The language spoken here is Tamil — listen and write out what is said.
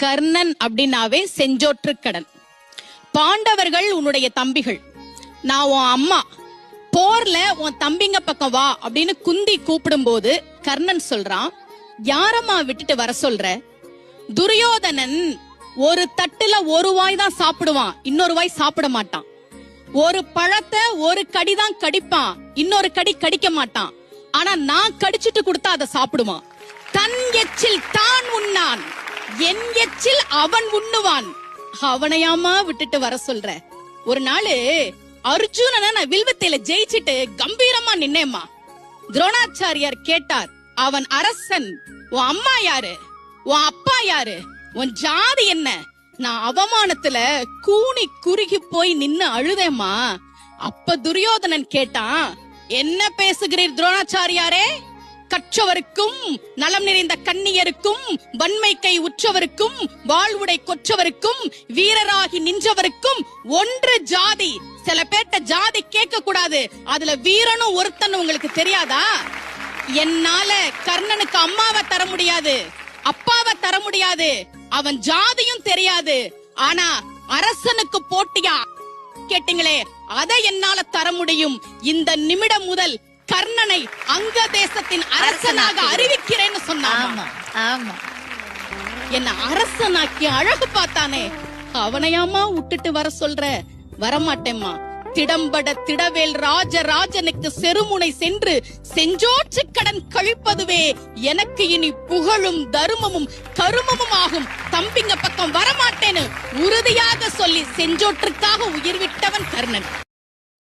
கர்ணன் அப்படின்னாவே செஞ்சோற்றுக்கடன். பாண்டவர்கள் உன்னுடைய தம்பிகள், நான் உன் அம்மா, போர்ல உன் தம்பிங்க பக்கம் வா அப்படின்னு குந்தி கூப்பிடும் போது கர்ணன் சொல்றான், யாரம்மா விட்டுட்டு வர சொல்ற? துரியோதனன் ஒரு தட்டுல ஒரு வாய் தான் சாப்பிடுவான், இன்னொரு வாய் சாப்பிட மாட்டான். ஒரு பழத்தை ஒரு கடிதான் கடிப்பான், இன்னொரு கடி கடிக்க மாட்டான். ஆனா நான் கடிச்சிட்டு கொடுத்தா அதை சாப்பிடுவான். தன் எச்சில் தான் உண்ணான், என் எச்சில் அவன் உண்ணுவான். அவனையாமா விட்டுட்டு வர சொல்ற? ஒரு நாள் அர்ஜுனனை நான் வில்வத்தையில ஜெயிச்சிட்டு கம்பீரமா நின்னேம்மா. துரோணாச்சாரியார் கேட்டார், அவன் அரசன், உன் அம்மா யாரு, உன் அப்பா யாரு, உன் ஜாதி என்ன? நான் அவமானத்துல கூனி குறுகி போய் நின்னு அழுதேம்மா. அப்ப துரியோதனன் கேட்டான், என்ன பேசுகிறீர் துரோணாச்சாரியாரே? கற்றவருக்கும் நலம் நிறைந்த கண்ணியருக்கும் வன்மை கை உற்றவருக்கும் வாழ்வுடை கொற்றவருக்கும் வீரராகி நின்றவருக்கும் ஒன்று ஜாதி. சில பேர்ட்ட ஜாதி கேட்க கூடாது, அதுல வீரனும் ஒருத்தன் உங்களுக்கு தெரியாதா? என்னால கர்ணனுக்கு அம்மாவை தர முடியாது, அப்பாவை தர முடியாது, அவன் ஜாதியும் தெரியாது. ஆனா அரசனுக்கு போட்டியா கேட்டீங்களே, அதை என்னால தர முடியும். இந்த நிமிடம் முதல் கர்ணனை அங்க தேசத்தின் அரசனாக அறிவிக்கிறேன்னு சொன்னான். என்ன அரசனாக்கி அழகு பார்த்தானே, அவனையாமா விட்டுட்டு வர சொல்ற? வரமாட்டேம்மா. திடம்பட திடவேல் ராஜராஜனுக்கு செருமுனை சென்று செஞ்சோற்று கடன் கழிப்பதுவே எனக்கு இனி புகழும் தருமமும் கருமமும் ஆகும். தம்பிங்க பக்கம் வரமாட்டேன்னு உறுதியாக சொல்லி செஞ்சோற்றுக்காக உயிர் விட்டவன் கர்ணன்.